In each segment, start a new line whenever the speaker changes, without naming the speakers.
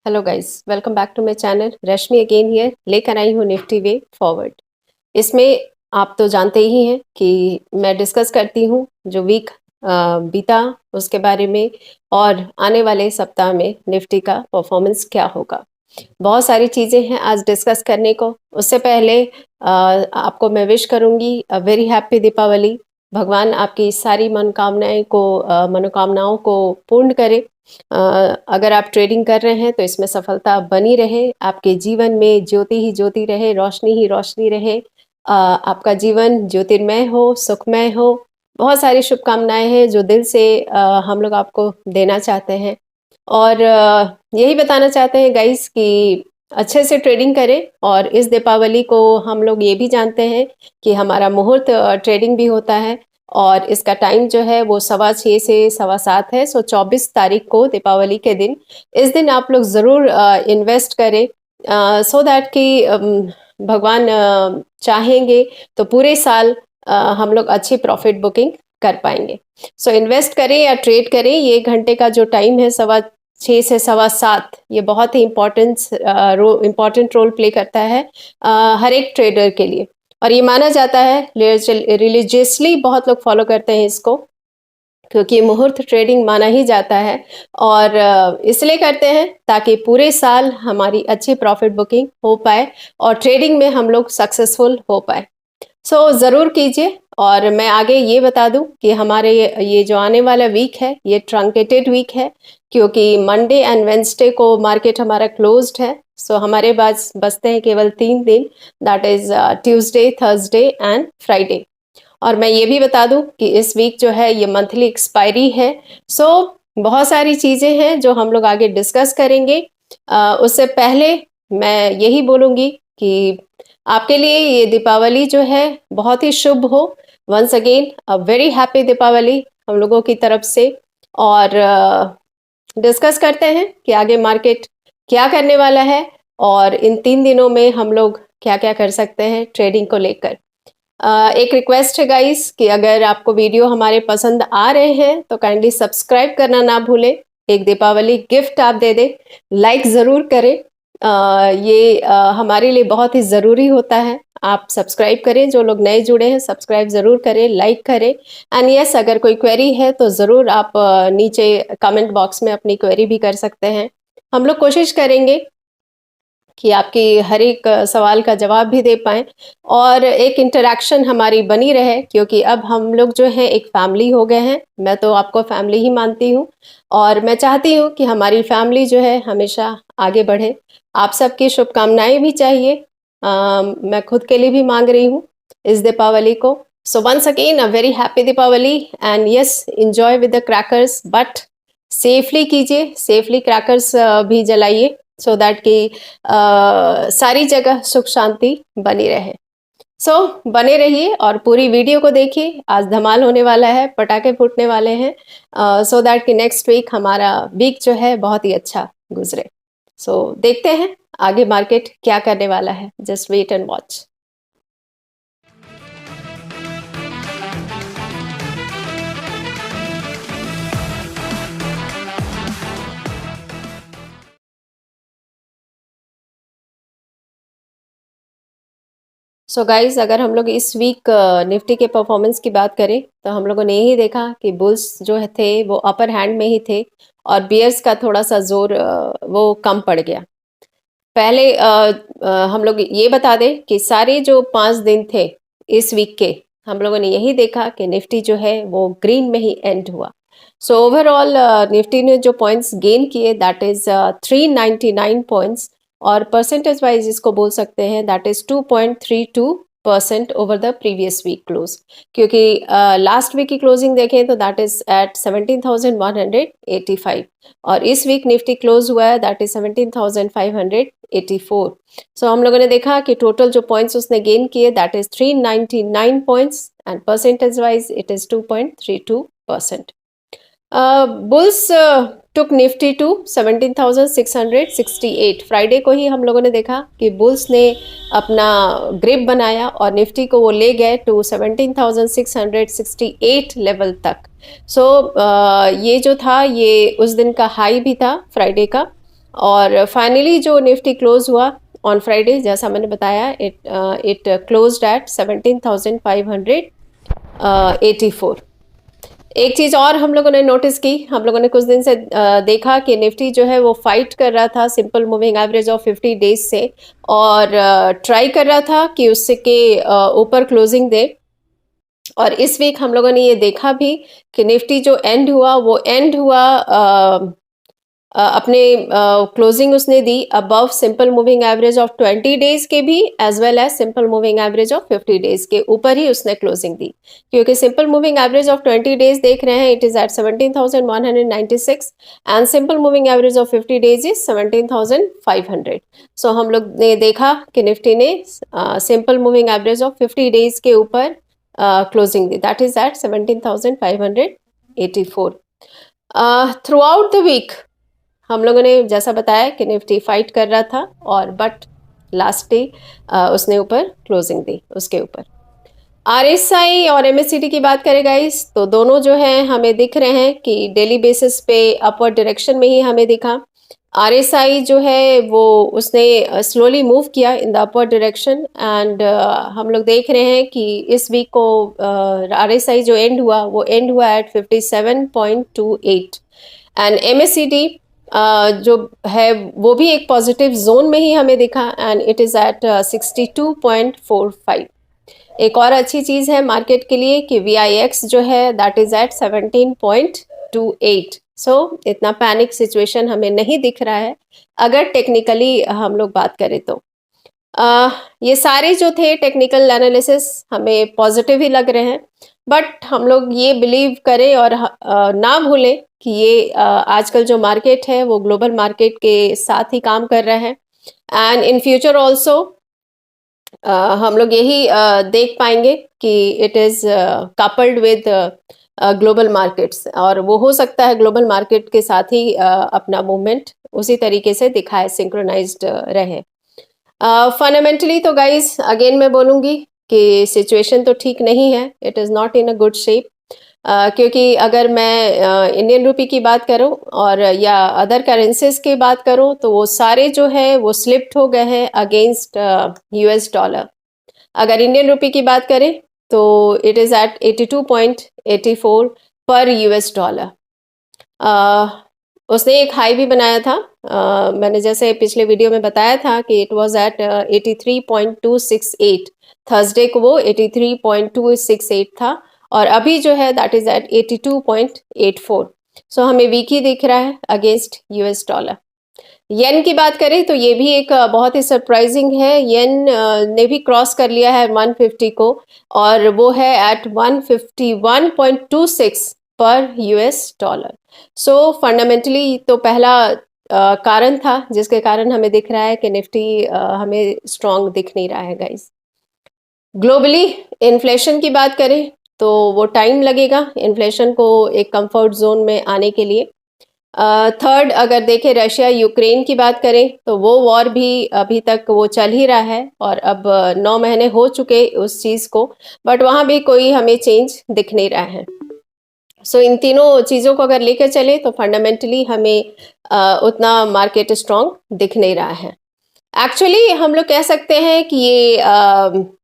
Hello guys, welcome back to my channel. Rashmi again here, लेकर आई हूँ निफ्टी वे फॉरवर्ड। इसमें आप तो जानते ही हैं कि मैं डिस्कस करती हूँ जो वीक बीता उसके बारे में, और आने वाले सप्ताह में निफ्टी का परफॉर्मेंस क्या होगा। बहुत सारी चीज़ें हैं आज डिस्कस करने को। उससे पहले आपको मैं विश करूँगी अ वेरी हैप्पी दीपावली। भगवान आपकी सारी मनोकामनाओं को पूर्ण करे। अगर आप ट्रेडिंग कर रहे हैं तो इसमें सफलता बनी रहे, आपके जीवन में ज्योति ही ज्योति रहे, रोशनी ही रोशनी रहे। आपका जीवन ज्योतिर्मय हो, सुखमय हो। बहुत सारी शुभकामनाएं हैं जो दिल से हम लोग आपको देना चाहते हैं। और यही बताना चाहते हैं गाइस कि अच्छे से ट्रेडिंग करें। और इस दीपावली को हम लोग ये भी जानते हैं कि हमारा मुहूर्त ट्रेडिंग भी होता है, और इसका टाइम जो है वो 6:15 से 7:15 है। सो 24 तारीख को दीपावली के दिन, इस दिन आप लोग ज़रूर इन्वेस्ट करें, सो दैट कि भगवान चाहेंगे तो पूरे साल हम लोग अच्छी प्रॉफिट बुकिंग कर पाएंगे। सो इन्वेस्ट करें या ट्रेड करें, ये घंटे का जो टाइम है 6:15 से 7:15, ये बहुत ही इम्पॉर्टेंट रोल प्ले करता है हर एक ट्रेडर के लिए। और ये माना जाता है, रिलीजियसली बहुत लोग फॉलो करते हैं इसको, क्योंकि मुहूर्त ट्रेडिंग माना ही जाता है। और इसलिए करते हैं ताकि पूरे साल हमारी अच्छी प्रॉफिट बुकिंग हो पाए और ट्रेडिंग में हम लोग सक्सेसफुल हो पाए। सो ज़रूर कीजिए। और मैं आगे ये बता दूं कि हमारे ये जो आने वाला वीक है ये ट्रंकेटेड वीक है, क्योंकि मंडे एंड वेंसडे को मार्केट हमारा क्लोज्ड है। सो हमारे पास बचते हैं केवल 3 दिन, that is Tuesday, Thursday and Friday. और मैं ये भी बता दूं कि इस वीक जो है ये मंथली एक्सपायरी है। सो बहुत सारी चीज़ें हैं जो हम लोग आगे डिस्कस करेंगे। उससे पहले मैं यही बोलूँगी कि आपके लिए ये दीपावली जो है बहुत ही शुभ हो। Once again a very happy Deepavali हम लोगों की तरफ से। और डिस्कस करते हैं कि आगे मार्केट क्या करने वाला है, और इन 3 दिनों में हम लोग क्या क्या कर सकते हैं ट्रेडिंग को लेकर। एक रिक्वेस्ट है गाइस कि अगर आपको वीडियो हमारे पसंद आ रहे हैं तो काइंडली सब्सक्राइब करना ना भूलें। एक दीपावली गिफ्ट आप दे दें, लाइक ज़रूर करें। ये हमारे लिए बहुत ही ज़रूरी होता है। आप सब्सक्राइब करें, जो लोग नए जुड़े हैं सब्सक्राइब ज़रूर करें, लाइक करें। एंड यस, अगर कोई क्वेरी है तो ज़रूर आप नीचे कमेंट बॉक्स में अपनी क्वेरी भी कर सकते हैं। हम लोग कोशिश करेंगे कि आपकी हर एक सवाल का जवाब भी दे पाएँ, और एक इंटरेक्शन हमारी बनी रहे, क्योंकि अब हम लोग जो हैं एक फैमिली हो गए हैं। मैं तो आपको फैमिली ही मानती हूँ, और मैं चाहती हूँ कि हमारी फैमिली जो है हमेशा आगे बढ़े। आप सबकी शुभकामनाएं भी चाहिए, मैं खुद के लिए भी मांग रही हूँ इस दीपावली को। So once again a very happy Deepavali, and yes, enjoy with the crackers, but safely कीजिए, सेफली क्रैकर्स भी जलाइए, सो दैट कि सारी जगह सुख शांति बनी रहे। सो बने रहिए और पूरी वीडियो को देखिए। आज धमाल होने वाला है, पटाखे फूटने वाले हैं, सो दैट कि नेक्स्ट वीक हमारा वीक जो है बहुत ही अच्छा गुजरे। सो देखते हैं आगे मार्केट क्या करने वाला है। Just wait and watch. So guys, अगर हम लोग इस वीक निफ्टी के परफॉर्मेंस की बात करें तो हम लोगों ने यही देखा कि बुल्स जो थे वो अपर हैंड में ही थे, और बियर्स का थोड़ा सा जोर वो कम पड़ गया। पहले हम लोग ये बता दें कि सारे जो 5 दिन थे इस वीक के, हम लोगों ने यही देखा कि निफ्टी जो है वो ग्रीन में ही एंड हुआ। सो ओवरऑल निफ्टी ने जो पॉइंट्स गेन किए दैट इज 399 पॉइंट्स, और परसेंटेज वाइज इसको बोल सकते हैं that is 2.32% over the previous week close. क्योंकि लास्ट वीक की क्लोजिंग देखें तो दैट इज एट 17,185, और इस वीक निफ्टी क्लोज हुआ है दैट इज 17,584। सो हम लोगों ने देखा कि टोटल जो पॉइंट्स उसने गेन किए that is 399 points, and percentage wise it is 2.32%। Bulls took Nifty to 17,668। Friday को ही हम लोगों ने देखा कि बुल्स ने अपना ग्रिप बनाया और निफ्टी को वो ले गए टू 17,668 लेवल तक। सो ये जो था ये उस दिन का हाई भी था फ्राइडे का, और फाइनली जो निफ्टी क्लोज हुआ ऑन फ्राइडे, जैसा मैंने बताया, इट क्लोज्ड एट 17,584। एक चीज़ और हम लोगों ने नोटिस की, हम लोगों ने कुछ दिन से देखा कि निफ्टी जो है वो फाइट कर रहा था simple moving average of 50 days से, और ट्राई कर रहा था कि उससे के ऊपर क्लोजिंग दे। और इस वीक हम लोगों ने ये देखा भी कि निफ्टी जो एंड हुआ वो एंड हुआ अपने क्लोजिंग उसने दी above simple moving average of 20 days के भी, as well as simple moving average of 50 days के ऊपर ही उसने क्लोजिंग दी। क्योंकि simple moving average of 20 days देख रहे हैं, it is at 17,196, and simple moving average of 50 days is 17,500। So हम लोग ने देखा कि निफ्टी ने simple moving average of 50 days के ऊपर closing the, that is at 17,584। Throughout the week हम लोगों ने जैसा बताया कि निफ्टी फाइट कर रहा था, और बट लास्ट डे उसने ऊपर क्लोजिंग दी उसके ऊपर। आरएसआई और एमएससीडी की बात करें गाइस, तो दोनों जो है हमें दिख रहे हैं कि डेली बेसिस पे अपवर्ड डायरेक्शन में ही हमें दिखा। आरएसआई जो है वो उसने स्लोली मूव किया in the upward direction, and हम लोग देख रहे हैं कि इस वीक को आरएसआई जो एंड हुआ वो एंड हुआ एट 57.28, एंड एमएससीडी जो है वो भी एक पॉजिटिव जोन में ही हमें दिखा, एंड इट इज़ एट 62.45। एक और अच्छी चीज़ है मार्केट के लिए कि VIX जो है दैट इज़ एट 17.28। सो इतना पैनिक सिचुएशन हमें नहीं दिख रहा है अगर टेक्निकली हम लोग बात करें तो। ये सारे जो थे टेक्निकल एनालिसिस हमें पॉजिटिव ही लग रहे हैं, बट हम लोग ये बिलीव करें और ना भूलें कि ये आजकल जो मार्केट है वो ग्लोबल मार्केट के साथ ही काम कर रहा है, एंड इन फ्यूचर ऑल्सो हम लोग यही देख पाएंगे कि it is coupled with global markets, और वो हो सकता है ग्लोबल मार्केट के साथ ही अपना मूवमेंट उसी तरीके से दिखाए, सिंक्रोनाइज्ड रहे। फंडामेंटली तो गाइज अगेन मैं बोलूँगी कि सिचुएशन तो ठीक नहीं है, it is not in a good shape. क्योंकि अगर मैं इंडियन रुपी की बात करूं और या अदर करेंसीज की बात करूं तो वो सारे जो है वो स्लिप्ड हो गए हैं अगेंस्ट US डॉलर। अगर इंडियन रुपी की बात करें तो इट इज़ एट 82.84 पर US डॉलर। उसने एक हाई भी बनाया था, मैंने जैसे पिछले वीडियो में बताया था कि इट वाज एट 83.268, थर्सडे को वो 83.268 था, और अभी जो है दैट इज एट 82.84। सो हमें वीक ही दिख रहा है अगेंस्ट US डॉलर। येन की बात करें तो ये भी एक बहुत ही सरप्राइजिंग है, येन ने भी क्रॉस कर लिया है 150 को, और वो है एट 151.26 पर US डॉलर। सो फंडामेंटली तो पहला कारण था जिसके कारण हमें दिख रहा है कि निफ्टी हमें स्ट्रॉन्ग दिख नहीं रहा है गाइस। ग्लोबली इन्फ्लेशन की बात करें तो वो टाइम लगेगा इन्फ्लेशन को एक कंफर्ट जोन में आने के लिए। थर्ड, अगर देखें रशिया यूक्रेन की बात करें तो वो वॉर भी अभी तक वो चल ही रहा है, और अब 9 महीने हो चुके उस चीज़ को, बट वहाँ भी कोई हमें चेंज दिख नहीं रहा है। सो इन तीनों चीज़ों को अगर लेकर चले तो फंडामेंटली हमें उतना मार्केट स्ट्रॉन्ग दिख नहीं रहा है। एक्चुअली हम लोग कह सकते हैं कि ये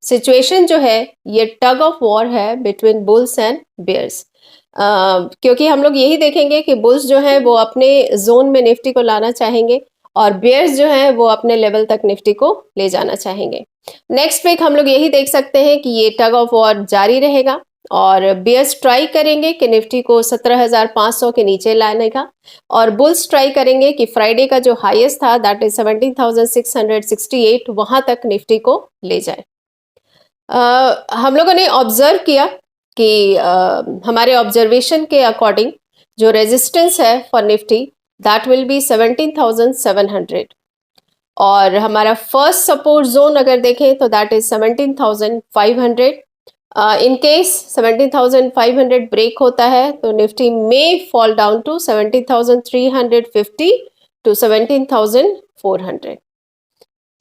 सिचुएशन जो है ये टग ऑफ वॉर है बिटवीन बुल्स एंड बेयर्स। क्योंकि हम लोग यही देखेंगे कि बुल्स जो है वो अपने जोन में निफ्टी को लाना चाहेंगे, और बेयर्स जो है वो अपने लेवल तक निफ्टी को ले जाना चाहेंगे। नेक्स्ट वीक हम लोग यही देख सकते हैं कि ये टग ऑफ वॉर जारी रहेगा, और बेयर्स ट्राई करेंगे कि निफ्टी को 17,500 के नीचे लाने का, और बुल्स ट्राई करेंगे कि फ्राइडे का जो हाईएस्ट था दैट इज 17,668 वहां तक निफ्टी को ले जाए। हम लोगों ने ऑब्जर्व किया कि हमारे ऑब्जर्वेशन के अकॉर्डिंग जो रेजिस्टेंस है for Nifty that will be 17,700, और हमारा फर्स्ट सपोर्ट जोन अगर देखें तो that is 17,500। In case 17,500 break होता है तो निफ्टी में fall down to 17,350 to 17,400।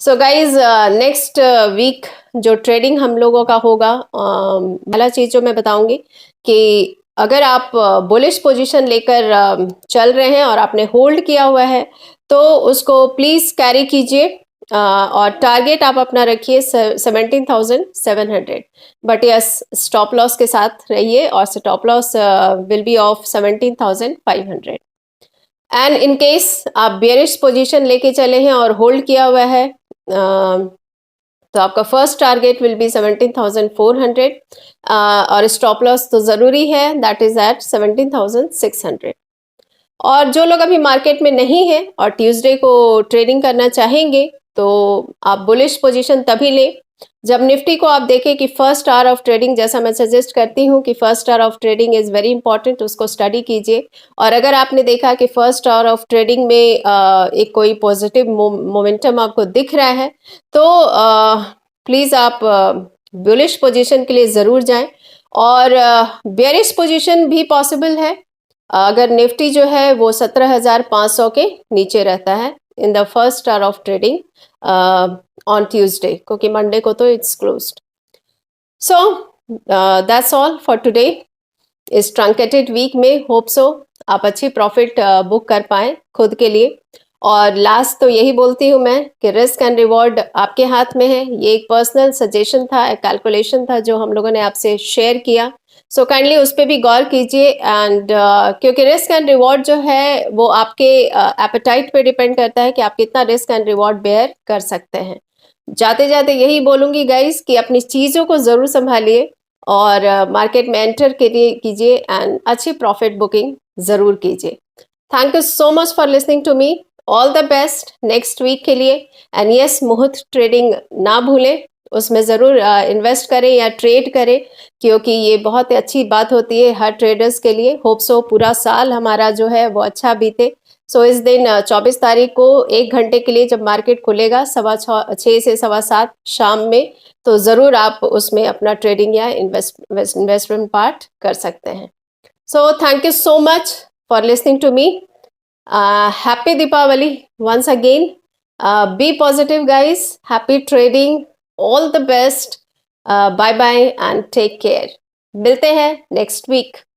So guys next week जो ट्रेडिंग हम लोगों का होगा, पहला चीज़ जो मैं बताऊंगी कि अगर आप बुलिश पोजीशन लेकर चल रहे हैं और आपने होल्ड किया हुआ है तो उसको प्लीज़ कैरी कीजिए और टारगेट आप अपना रखिए 17,700, बट यस स्टॉप लॉस के साथ रहिए और stop loss will be of 17,500। And in case आप बेयरिश पोजीशन लेके चले हैं और होल्ड किया हुआ है तो आपका फर्स्ट टारगेट विल बी 17,400 और स्टॉप लॉस तो ज़रूरी है, दैट इज़ एट 17,600। और जो लोग अभी मार्केट में नहीं है और ट्यूसडे को ट्रेडिंग करना चाहेंगे तो आप बुलिश पोजीशन तभी लें जब निफ्टी को आप देखें कि फर्स्ट आवर ऑफ ट्रेडिंग, जैसा मैं सजेस्ट करती हूँ कि first hour of trading is very important, उसको स्टडी कीजिए। और अगर आपने देखा कि फर्स्ट आवर ऑफ ट्रेडिंग में एक कोई पॉजिटिव मोमेंटम आपको दिख रहा है तो प्लीज़ आप बुलिश पोजीशन के लिए ज़रूर जाएं। और बेयरिश पोजीशन भी पॉसिबल है अगर निफ्टी जो है वो 17,500 के नीचे रहता है in the first hour of trading on Tuesday, क्योंकि मंडे को तो it's closed. So that's all for today. इस ट्रंकेटेड वीक में होप सो आप अच्छी प्रॉफिट बुक कर पाएं खुद के लिए। और लास्ट तो यही बोलती हूँ मैं कि रिस्क एंड रिवॉर्ड आपके हाथ में है। ये एक पर्सनल सजेशन था, एक कैलकुलेशन था जो हम लोगों ने आपसे शेयर किया। सो काइंडली उस पर भी गौर कीजिए। एंड क्योंकि रिस्क एंड रिवॉर्ड जो है वो आपके एपेटाइट पे डिपेंड करता है कि आप कितना रिस्क एंड रिवॉर्ड बेयर कर सकते हैं। जाते जाते यही बोलूँगी गाइस कि अपनी चीज़ों को ज़रूर संभालिए और मार्केट में एंटर कीजिए एंड अच्छी प्रॉफिट बुकिंग ज़रूर कीजिए। Thank you so much for listening to me. All the best next week के लिए। एंड यस, मुहूर्त ट्रेडिंग ना भूलें, उसमें ज़रूर इन्वेस्ट करें या ट्रेड करें, क्योंकि ये बहुत अच्छी बात होती है हर ट्रेडर्स के लिए। होप सो पूरा साल हमारा जो है वो अच्छा बीते। सो इस दिन 24 तारीख को 1 घंटे के लिए जब मार्केट खुलेगा 6:15 से 7:15 शाम में, तो ज़रूर आप उसमें अपना ट्रेडिंग या इन्वेस्टमेंट पार्ट कर सकते हैं। So thank you so much for listening to me. Happy Deepavali once again. Be positive, guys. Happy trading. All the best. Bye bye and take care. मिलते हैं next week.